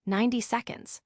90 seconds.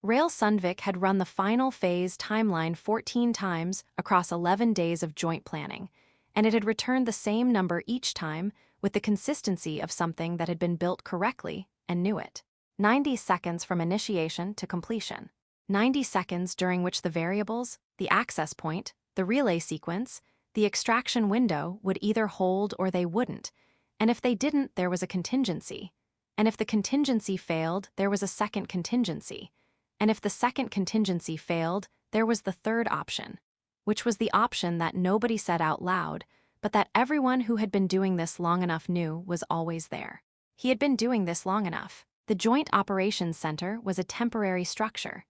Rail Sundvik had run the final phase timeline 14 times across 11 days of joint planning, and it had returned the same number each time with the consistency of something that had been built correctly and knew it. 90 seconds from initiation to completion. 90 seconds during which the variables, the access point, the relay sequence, the extraction window would either hold or they wouldn't, and if they didn't, there was a contingency. And if the contingency failed, there was a second contingency. And if the second contingency failed, there was the third option, which was the option that nobody said out loud, but that everyone who had been doing this long enough knew was always there. He had been doing this long enough. The Joint Operations Center was a temporary structure.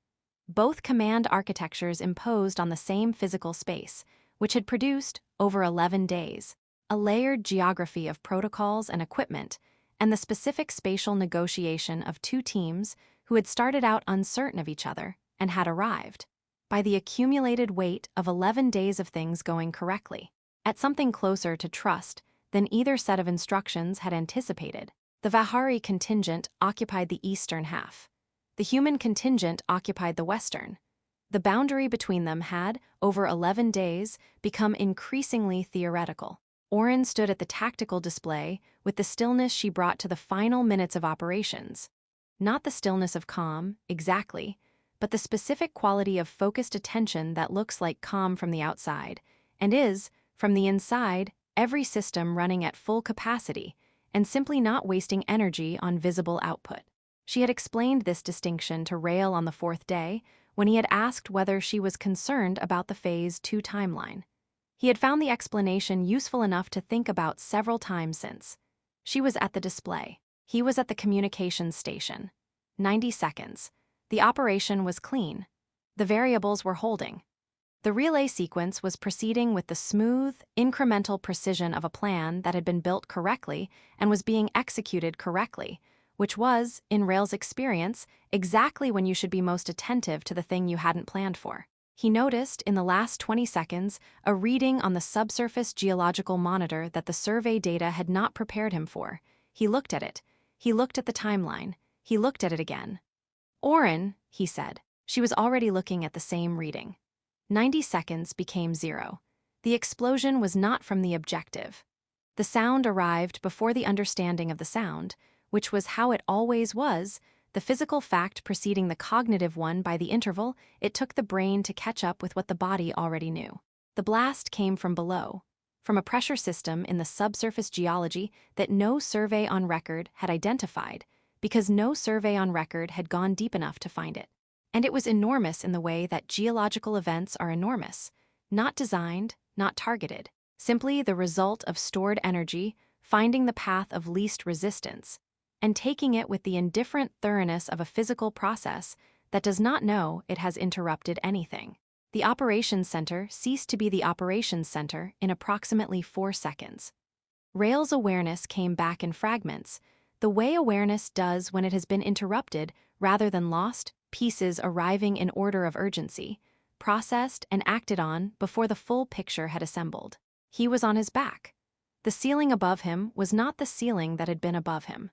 Both command architectures imposed on the same physical space, which had produced, over 11 days, a layered geography of protocols and equipment, and the specific spatial negotiation of two teams who had started out uncertain of each other and had arrived, by the accumulated weight of 11 days of things going correctly, at something closer to trust than either set of instructions had anticipated. The Vahari contingent occupied the eastern half. The human contingent occupied the western. The boundary between them had, over 11 days, become increasingly theoretical. Oren stood at the tactical display with the stillness she brought to the final minutes of operations. Not the stillness of calm, exactly, but the specific quality of focused attention that looks like calm from the outside, and is, from the inside, every system running at full capacity, and simply not wasting energy on visible output. She had explained this distinction to Rail on the fourth day, when he had asked whether she was concerned about the Phase 2 timeline. He had found the explanation useful enough to think about several times since. She was at the display. He was at the communications station. 90 seconds. The operation was clean. The variables were holding. The relay sequence was proceeding with the smooth, incremental precision of a plan that had been built correctly and was being executed correctly, which was, in Rail's experience, exactly when you should be most attentive to the thing you hadn't planned for. He noticed, in the last 20 seconds, a reading on the subsurface geological monitor that the survey data had not prepared him for. He looked at it. He looked at the timeline. He looked at it again. Oren, he said. She was already looking at the same reading. 90 seconds became 0. The explosion was not from the objective. The sound arrived before the understanding of the sound, which was how it always was, the physical fact preceding the cognitive one by the interval it took the brain to catch up with what the body already knew. The blast came from below, from a pressure system in the subsurface geology that no survey on record had identified, because no survey on record had gone deep enough to find it. And it was enormous in the way that geological events are enormous, not designed, not targeted, simply the result of stored energy finding the path of least resistance, and taking it with the indifferent thoroughness of a physical process that does not know it has interrupted anything. The operations center ceased to be the operations center in approximately 4 seconds. Rail's awareness came back in fragments, the way awareness does when it has been interrupted rather than lost, pieces arriving in order of urgency, processed and acted on before the full picture had assembled. He was on his back. The ceiling above him was not the ceiling that had been above him.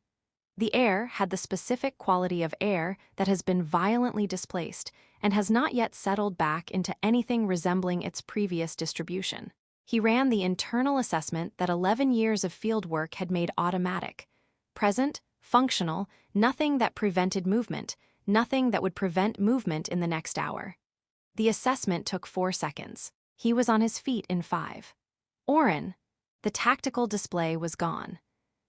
The air had the specific quality of air that has been violently displaced and has not yet settled back into anything resembling its previous distribution. He ran the internal assessment that 11 years of fieldwork had made automatic. Present, functional, nothing that prevented movement, nothing that would prevent movement in the next hour. The assessment took 4 seconds. He was on his feet in 5. Oren. The tactical display was gone.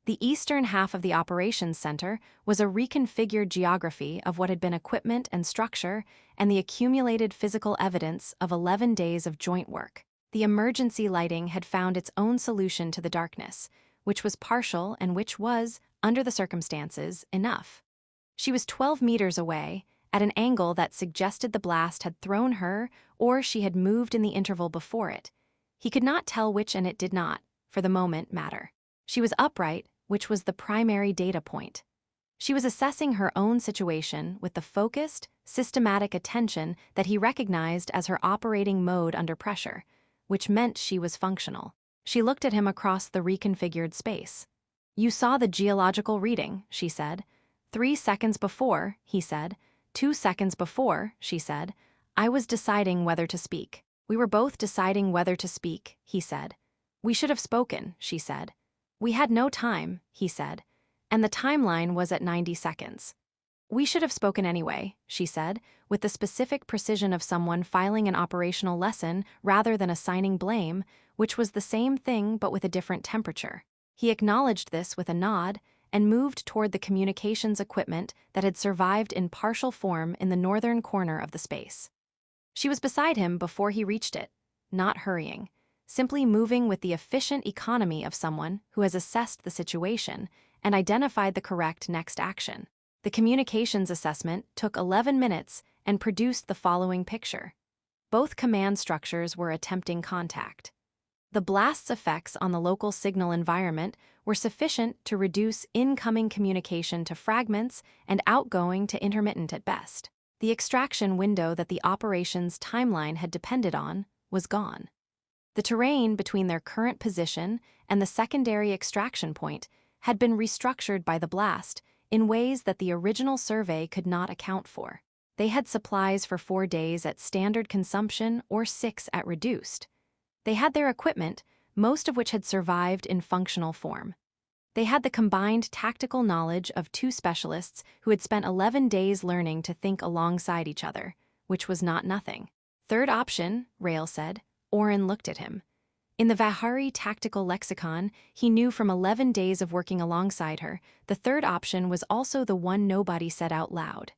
The eastern half of the operations center was a reconfigured geography of what had been equipment and structure and the accumulated physical evidence of 11 days of joint work. The emergency lighting had found its own solution to the darkness, which was partial and which was, under the circumstances, enough. She was 12 meters away, at an angle that suggested the blast had thrown her or she had moved in the interval before it. He could not tell which, and it did not, for the moment, matter. She was upright, which was the primary data point. She was assessing her own situation with the focused, systematic attention that he recognized as her operating mode under pressure, which meant she was functional. She looked at him across the reconfigured space. "You saw the geological reading," she said. 3 seconds before, he said. 2 seconds before, she said. I was deciding whether to speak. We were both deciding whether to speak, he said. We should have spoken, she said. We had no time, he said. And the timeline was at 90 seconds. We should have spoken anyway, she said, with the specific precision of someone filing an operational lesson rather than assigning blame, which was the same thing but with a different temperature. He acknowledged this with a nod and moved toward the communications equipment that had survived in partial form in the northern corner of the space. She was beside him before he reached it, not hurrying, simply moving with the efficient economy of someone who has assessed the situation and identified the correct next action. The communications assessment took 11 minutes and produced the following picture. Both command structures were attempting contact. The blast's effects on the local signal environment were sufficient to reduce incoming communication to fragments and outgoing to intermittent at best. The extraction window that the operation's timeline had depended on was gone. The terrain between their current position and the secondary extraction point had been restructured by the blast in ways that the original survey could not account for. They had supplies for 4 days at standard consumption or 6 at reduced. They had their equipment, most of which had survived in functional form. They had the combined tactical knowledge of 2 specialists who had spent 11 days learning to think alongside each other, which was not nothing. Third option, Rail said. Oren looked at him. In the Vahari tactical lexicon, he knew from 11 days of working alongside her, the third option was also the one nobody said out loud.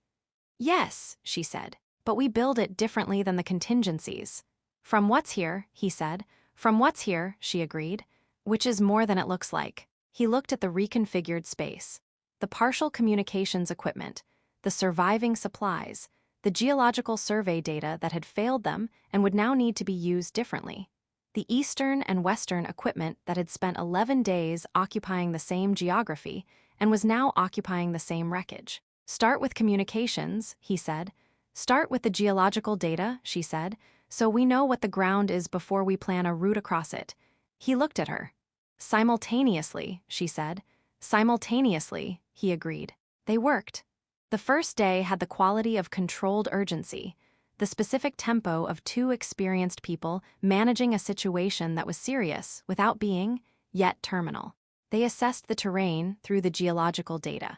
Yes, she said, but we build it differently than the contingencies. From what's here, he said. From what's here, she agreed, which is more than it looks like. He looked at the reconfigured space. The partial communications equipment, the surviving supplies, the geological survey data that had failed them and would now need to be used differently. The eastern and western equipment that had spent 11 days occupying the same geography and was now occupying the same wreckage. Start with communications, he said. Start with the geological data, she said, so we know what the ground is before we plan a route across it. He looked at her. Simultaneously, she said. Simultaneously, he agreed. They worked. The first day had the quality of controlled urgency, the specific tempo of 2 experienced people managing a situation that was serious without being, yet terminal. They assessed the terrain through the geological data,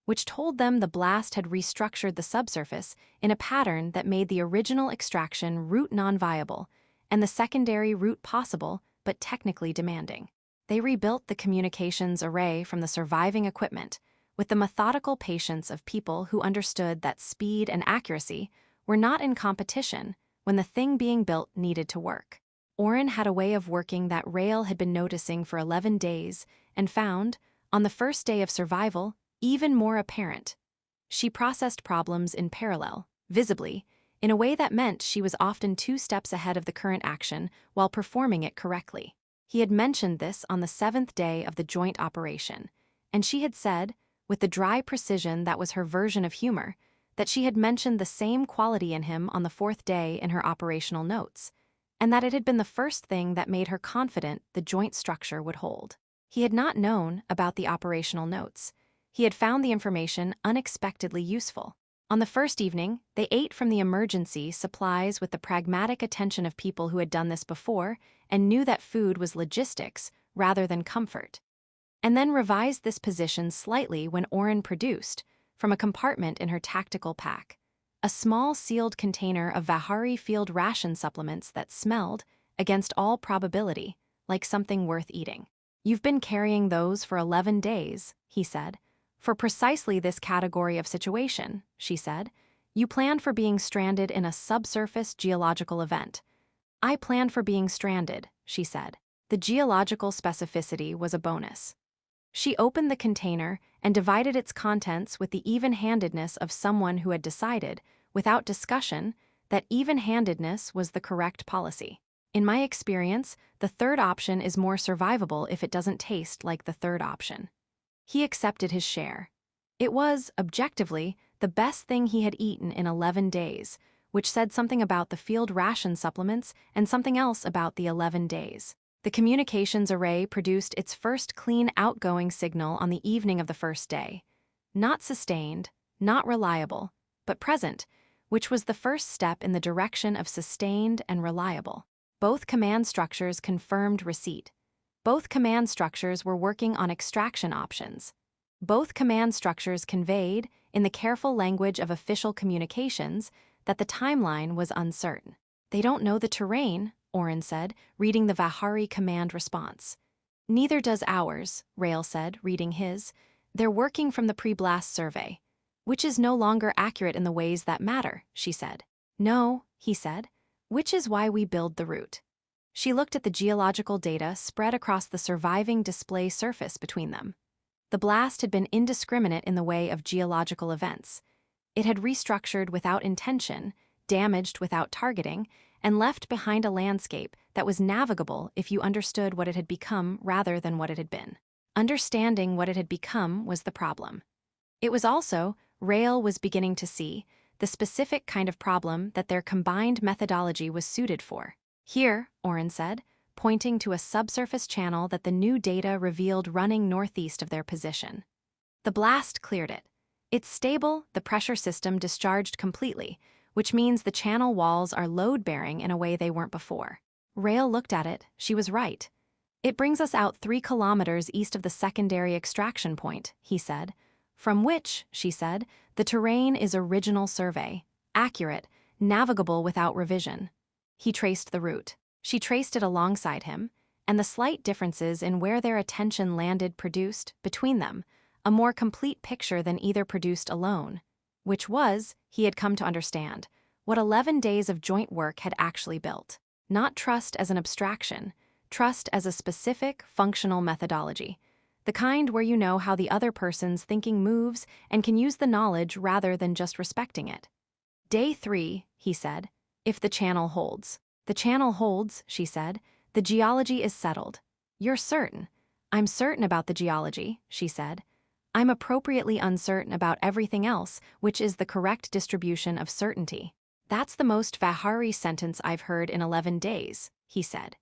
which told them the blast had restructured the subsurface in a pattern that made the original extraction route non-viable and the secondary route possible but technically demanding. They rebuilt the communications array from the surviving equipment with the methodical patience of people who understood that speed and accuracy were not in competition when the thing being built needed to work. Oren had a way of working that Rail had been noticing for 11 days and found, on the first day of survival, even more apparent. She processed problems in parallel, visibly, in a way that meant she was often 2 steps ahead of the current action while performing it correctly. He had mentioned this on the 7th day of the joint operation, and she had said, with the dry precision that was her version of humor, that she had mentioned the same quality in him on the 4th day in her operational notes, and that it had been the first thing that made her confident the joint structure would hold. He had not known about the operational notes. He had found the information unexpectedly useful. On the first evening, they ate from the emergency supplies with the pragmatic attention of people who had done this before and knew that food was logistics rather than comfort. And then revised this position slightly when Oren produced, from a compartment in her tactical pack, a small sealed container of Vahari field ration supplements that smelled, against all probability, like something worth eating. You've been carrying those for 11 days, he said. For precisely this category of situation, she said. You planned for being stranded in a subsurface geological event. I planned for being stranded, she said. The geological specificity was a bonus. She opened the container and divided its contents with the even-handedness of someone who had decided, without discussion, that even-handedness was the correct policy. In my experience, the third option is more survivable if it doesn't taste like the third option. He accepted his share. It was, objectively, the best thing he had eaten in 11 days, which said something about the field ration supplements and something else about the 11 days. The communications array produced its first clean outgoing signal on the evening of the first day. Not sustained, not reliable, but present, which was the first step in the direction of sustained and reliable. Both command structures confirmed receipt. Both command structures were working on extraction options. Both command structures conveyed, in the careful language of official communications, that the timeline was uncertain. They don't know the terrain, Oren said, reading the Vahari command response. Neither does ours, Rail said, reading his. They're working from the pre-blast survey, which is no longer accurate in the ways that matter, she said. No, he said, which is why we build the route. She looked at the geological data spread across the surviving display surface between them. The blast had been indiscriminate in the way of geological events. It had restructured without intention, damaged without targeting, and left behind a landscape that was navigable if you understood what it had become rather than what it had been. Understanding what it had become was the problem. It was also, Rail was beginning to see, the specific kind of problem that their combined methodology was suited for. Here, Oren said, pointing to a subsurface channel that the new data revealed running northeast of their position. The blast cleared it. It's stable, the pressure system discharged completely, which means the channel walls are load-bearing in a way they weren't before. Rail looked at it, she was right. It brings us out 3 kilometers east of the secondary extraction point, he said, from which, she said, the terrain is original survey, accurate, navigable without revision. He traced the route. She traced it alongside him, and the slight differences in where their attention landed produced, between them, a more complete picture than either produced alone, which was, he had come to understand, what 11 days of joint work had actually built. Not trust as an abstraction, trust as a specific, functional methodology, the kind where you know how the other person's thinking moves and can use the knowledge rather than just respecting it. Day 3, he said, if the channel holds. The channel holds, she said. The geology is settled. You're certain. I'm certain about the geology, she said. I'm appropriately uncertain about everything else, which is the correct distribution of certainty. That's the most Vahari sentence I've heard in 11 days, he said.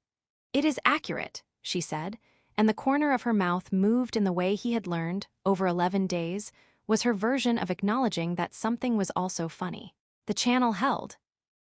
It is accurate, she said, and the corner of her mouth moved in the way he had learned, over 11 days, was her version of acknowledging that something was also funny. The channel held.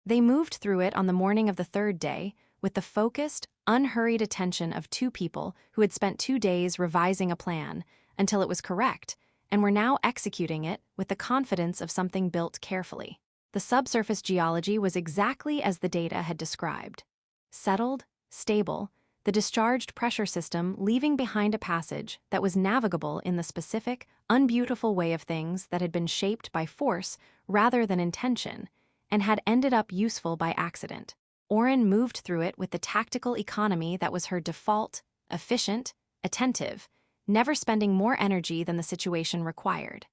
They moved through it on the morning of the 3rd day, with the focused, unhurried attention of 2 people who had spent 2 days revising a plan until it was correct, and were now executing it with the confidence of something built carefully. The subsurface geology was exactly as the data had described. Settled, stable, the discharged pressure system leaving behind a passage that was navigable in the specific, unbeautiful way of things that had been shaped by force rather than intention, and had ended up useful by accident. Oren moved through it with the tactical economy that was her default, efficient, attentive, never spending more energy than the situation required.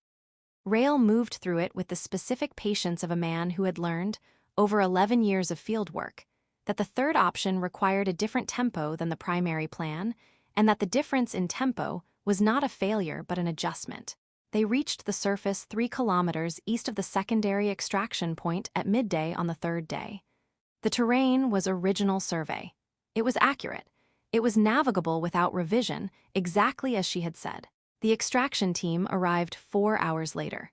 Rail moved through it with the specific patience of a man who had learned, over 11 years of fieldwork, that the third option required a different tempo than the primary plan, and that the difference in tempo was not a failure but an adjustment. They reached the surface 3 kilometers east of the secondary extraction point at midday on the 3rd day. The terrain was original survey. It was accurate. It was navigable without revision, exactly as she had said. The extraction team arrived 4 hours later.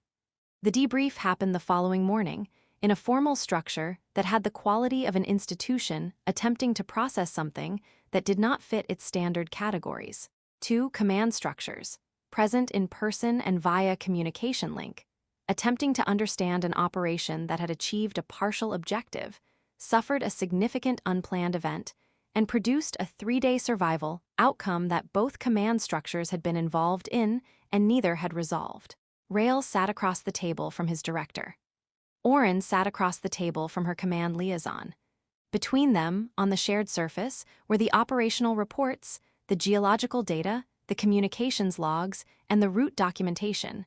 The debrief happened the following morning, in a formal structure that had the quality of an institution attempting to process something that did not fit its standard categories. 2 command structures, present in person and via communication link, attempting to understand an operation that had achieved a partial objective, suffered a significant unplanned event, and produced a 3-day survival outcome that both command structures had been involved in and neither had resolved. Rail sat across the table from his director. Oren sat across the table from her command liaison. Between them, on the shared surface, were the operational reports, the geological data, the communications logs, and the route documentation,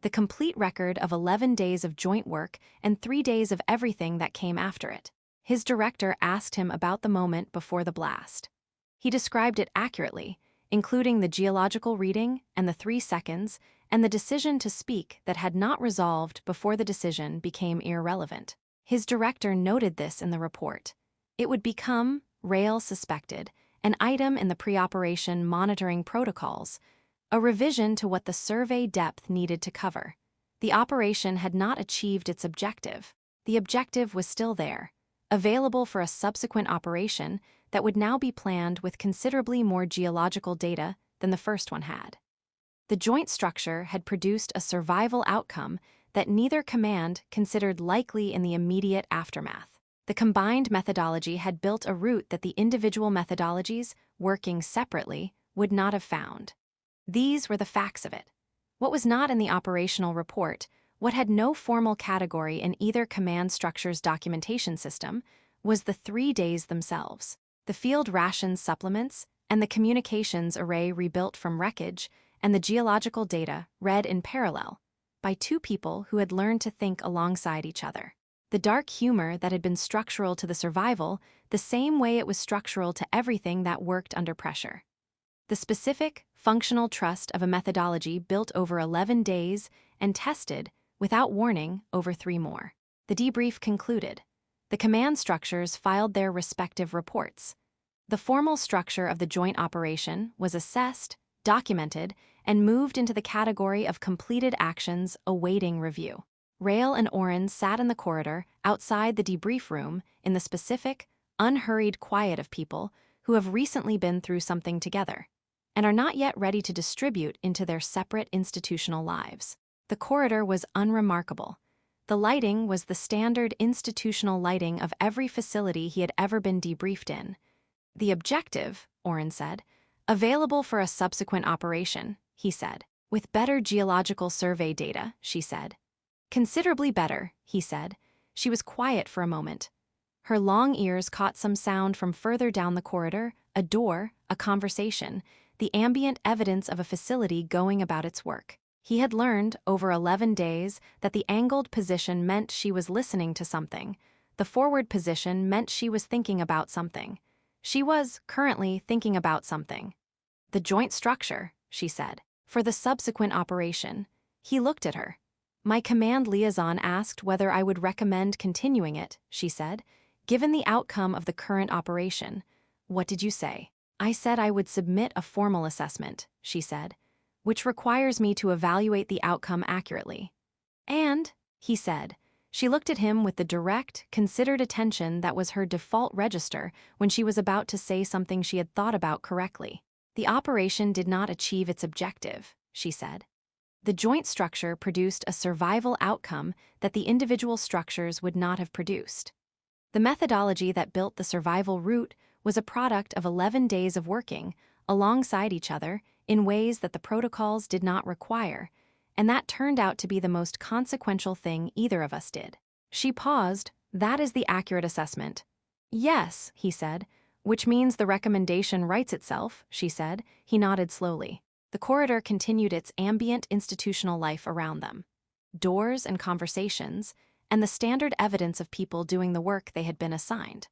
the complete record of 11 days of joint work and 3 days of everything that came after it. His director asked him about the moment before the blast. He described it accurately, including the geological reading and the 3 seconds, and the decision to speak that had not resolved before the decision became irrelevant. His director noted this in the report. It would become, Rail suspected, an item in the pre-operation monitoring protocols, a revision to what the survey depth needed to cover. The operation had not achieved its objective. The objective was still there, available for a subsequent operation that would now be planned with considerably more geological data than the first one had. The joint structure had produced a survival outcome that neither command considered likely in the immediate aftermath. The combined methodology had built a route that the individual methodologies, working separately, would not have found. These were the facts of it. What was not in the operational report, what had no formal category in either command structure's documentation system, was the 3 days themselves. The field rations supplements, and the communications array rebuilt from wreckage, and the geological data read in parallel by two people who had learned to think alongside each other. The dark humor that had been structural to the survival, the same way it was structural to everything that worked under pressure. The specific, functional trust of a methodology built over 11 days and tested, without warning, over 3 more. The debrief concluded. The command structures filed their respective reports. The formal structure of the joint operation was assessed, documented, and moved into the category of completed actions awaiting review. Rail and Oren sat in the corridor outside the debrief room in the specific, unhurried quiet of people who have recently been through something together and are not yet ready to distribute into their separate institutional lives. The corridor was unremarkable. The lighting was the standard institutional lighting of every facility he had ever been debriefed in. The objective, Oren said, available for a subsequent operation, he said. With better geological survey data, she said. Considerably better, he said. She was quiet for a moment. Her long ears caught some sound from further down the corridor, a door, a conversation, the ambient evidence of a facility going about its work. He had learned, over 11 days, that the angled position meant she was listening to something. The forward position meant she was thinking about something. She was, currently, thinking about something. The joint structure, she said, for the subsequent operation. He looked at her. My command liaison asked whether I would recommend continuing it, she said, given the outcome of the current operation. What did you say? I said I would submit a formal assessment, she said, which requires me to evaluate the outcome accurately. And, he said, she looked at him with the direct, considered attention that was her default register when she was about to say something she had thought about correctly. The operation did not achieve its objective, she said. The joint structure produced a survival outcome that the individual structures would not have produced. The methodology that built the survival route was a product of 11 days of working, alongside each other, in ways that the protocols did not require, and that turned out to be the most consequential thing either of us did. She paused. That is the accurate assessment. Yes, he said, which means the recommendation writes itself, she said. He nodded slowly. The corridor continued its ambient institutional life around them. Doors and conversations, and the standard evidence of people doing the work they had been assigned.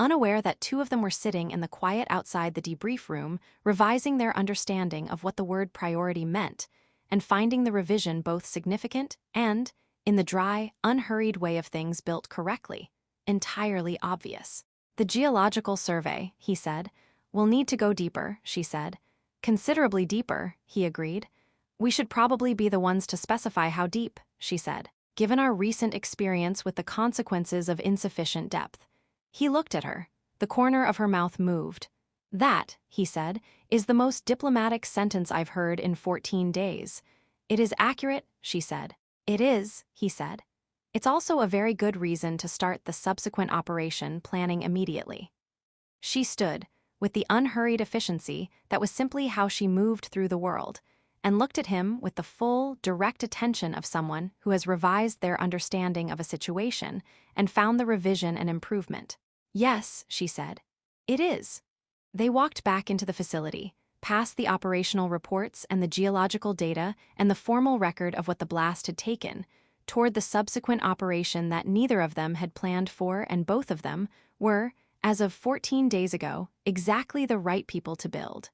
Unaware that 2 of them were sitting in the quiet outside the debrief room, revising their understanding of what the word priority meant, and finding the revision both significant and, in the dry, unhurried way of things built correctly, entirely obvious. The geological survey, he said, will need to go deeper, she said. Considerably deeper, he agreed. We should probably be the ones to specify how deep, she said, given our recent experience with the consequences of insufficient depth. He looked at her. The corner of her mouth moved. That, he said, is the most diplomatic sentence I've heard in 14 days. It is accurate, she said. It is, he said. It's also a very good reason to start the subsequent operation planning immediately. She stood, with the unhurried efficiency that was simply how she moved through the world, and looked at him with the full, direct attention of someone who has revised their understanding of a situation and found the revision an improvement. Yes, she said. It is. They walked back into the facility, past the operational reports and the geological data and the formal record of what the blast had taken, toward the subsequent operation that neither of them had planned for, and both of them were, as of 14 days ago, exactly the right people to build.